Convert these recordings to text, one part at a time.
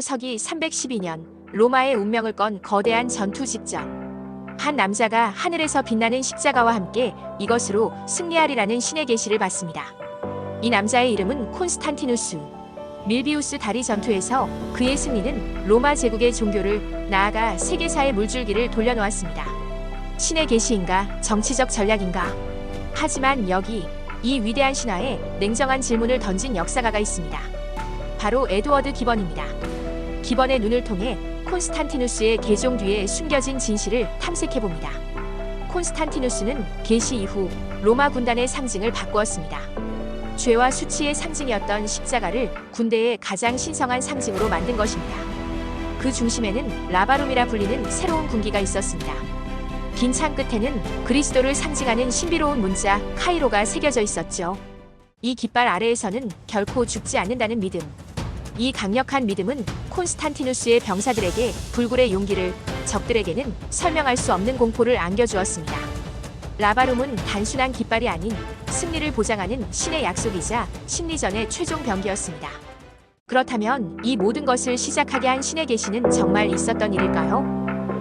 서기 312년 로마의 운명을 건 거대한 전투 직전. 한 남자가 하늘에서 빛나는 십자가와 함께 이것으로 승리하리라는 신의 계시를 받습니다. 이 남자의 이름은 콘스탄티누스. 밀비우스 다리 전투에서 그의 승리는 로마 제국의 종교를 나아가 세계사의 물줄기를 돌려놓았습니다. 신의 계시인가 정치적 전략인가? 하지만 여기 이 위대한 신화에 냉정한 질문을 던진 역사가가 있습니다. 바로 에드워드 기번입니다. 기번의 눈을 통해 콘스탄티누스의 계종 뒤에 숨겨진 진실을 탐색해봅니다. 콘스탄티누스는 계시 이후 로마 군단의 상징을 바꾸었습니다. 죄와 수치의 상징이었던 십자가를 군대의 가장 신성한 상징으로 만든 것입니다. 그 중심에는 라바룸이라 불리는 새로운 군기가 있었습니다. 긴 창 끝에는 그리스도를 상징하는 신비로운 문자 카이로가 새겨져 있었죠. 이 깃발 아래에서는 결코 죽지 않는다는 믿음. 이 강력한 믿음은 콘스탄티누스의 병사들에게 불굴의 용기를, 적들에게는 설명할 수 없는 공포를 안겨주었습니다. 라바룸은 단순한 깃발이 아닌 승리를 보장하는 신의 약속이자 심리전의 최종 병기였습니다. 그렇다면 이 모든 것을 시작하게 한 신의 계시는 정말 있었던 일일까요?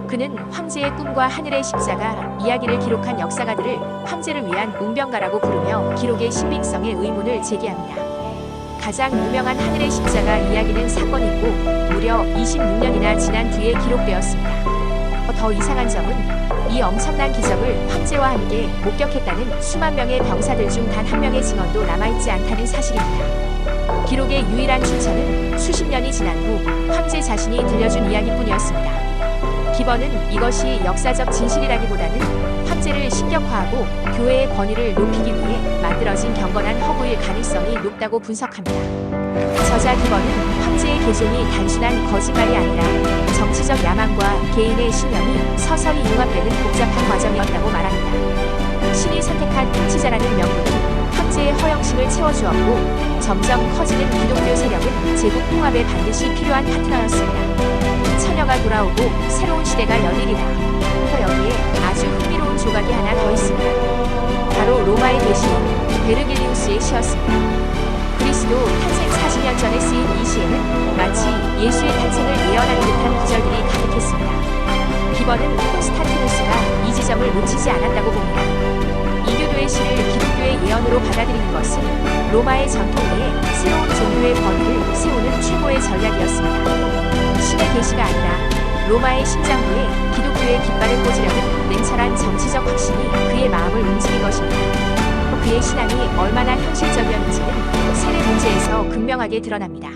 그는 황제의 꿈과 하늘의 십자가 이야기를 기록한 역사가들을 황제를 위한 운병가라고 부르며 기록의 신빙성에 의문을 제기합니다. 가장 유명한 하늘의 십자가 이야기는 사건이고 무려 26년이나 지난 뒤에 기록되었습니다. 더 이상한 점은 이 엄청난 기적을 황제와 함께 목격했다는 수만 명의 병사들 중 단 한 명의 증언도 남아있지 않다는 사실입니다. 기록의 유일한 출처는 수십 년이 지난 후 황제 자신이 들려준 이야기뿐이었습니다. 기번은 이것이 역사적 진실이라기보다는 황제를 신격화하고 교회의 권위를 높이기 위해 만들어진 경건한 허구일 가능성이 높다고 분석합니다. 저자 기번은 황제의 계종이 단순한 거짓말이 아니라 정치적 야망과 개인의 신념이 서서히 융합되는 복잡한 과정이었다고 말합니다. 신이 선택한 통치자라는 명분이 황제의 허영심을 채워주었고 점점 커지는 기독교 세력은 제국 통합에 반드시 필요한 파트너였습니다. 처녀가 돌아오고 새로운 시대가 열리리라. 여기에 아주 흥미로운 조각이 하나 더 있습니다. 바로 로마의 계시인 베르길리우스의 시였습니다. 그리스도 탄생 40년 전에 쓰인 이 시에는 마치 예수의 탄생을 예언하는 듯한 구절들이 가득했습니다. 기번은 콘스탄티누스가 이 지점을 놓치지 않았다고 봅니다. 이교도의 시를 기독교의 예언으로 받아들이는 것은 로마의 전통 위에 새로운 종교의 권위를 세우는 최고의 전략이었습니다. 신의 계시가 아니라 로마의 심장부에 기독교의 깃발을 꽂으려는 냉철한 정치적 확신이 그의 마음을 움직인 것입니다. 그의 신앙이 얼마나 현실적이었는지는 세례 문제에서 극명하게 드러납니다.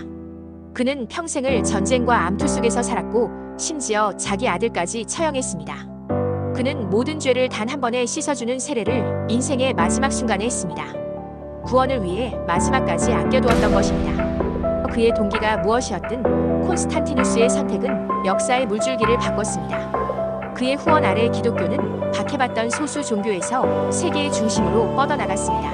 그는 평생을 전쟁과 암투 속에서 살았고 심지어 자기 아들까지 처형했습니다. 그는 모든 죄를 단 한 번에 씻어주는 세례를 인생의 마지막 순간에 했습니다. 구원을 위해 마지막까지 아껴두었던 것입니다. 그의 동기가 무엇이었든 콘스탄티누스의 선택은 역사의 물줄기를 바꿨습니다. 그의 후원 아래 기독교는 박해받던 소수 종교에서 세계의 중심으로 뻗어나갔습니다.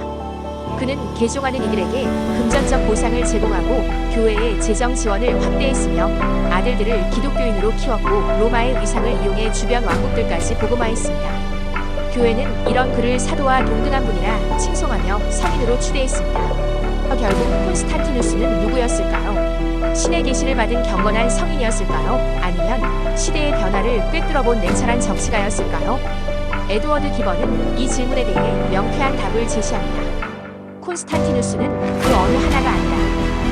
그는 개종하는 이들에게 금전적 보상을 제공하고 교회의 재정 지원을 확대했으며 아들들을 기독교인으로 키웠고 로마의 위상을 이용해 주변 왕국들까지 복음화했습니다. 교회는 이런 그를 사도와 동등한 분이라 칭송하며 성인으로 추대했습니다. 결국 콘스탄티누스는 누구였을까요? 신의 계시를 받은 경건한 성인이었을까요? 아니면 시대의 변화를 꿰뚫어본 냉철한 정치가였을까요? 에드워드 기번은 이 질문에 대해 명쾌한 답을 제시합니다. 콘스탄티누스는 그 어느 하나가 아니라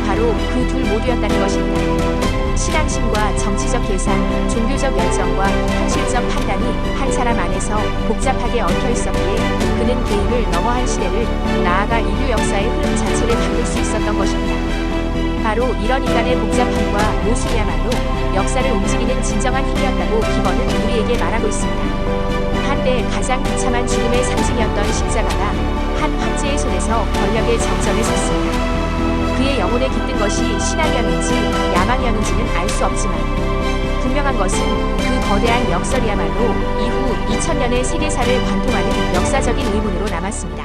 바로 그 둘 모두였다는 것입니다. 신앙심과 정치적 계산, 종교적 열정과 현실적 판단이 한 사람 안에서 복잡하게 얽혀 있었기에 그는 개인을 넘어한 시대를 나아가 인류 역사의 흐름 자체를 바꿀 수 있었던 것입니다. 바로 이런 인간의 복잡함과 모순이야말로 역사를 움직이는 진정한 힘이었다고 기번은 우리에게 말하고 있습니다. 한때 가장 비참한 죽음의 상징이었던 십자가가 한 황제의 손에서 권력의 정점에 섰습니다. 그의 영혼에 깃든 것이 신앙이었는지 야망이었는지는 알 수 없지만 분명한 것은 그 거대한 역설이야말로 이후 2000년의 세계사를 관통하는 역사적인 의문으로 남았습니다.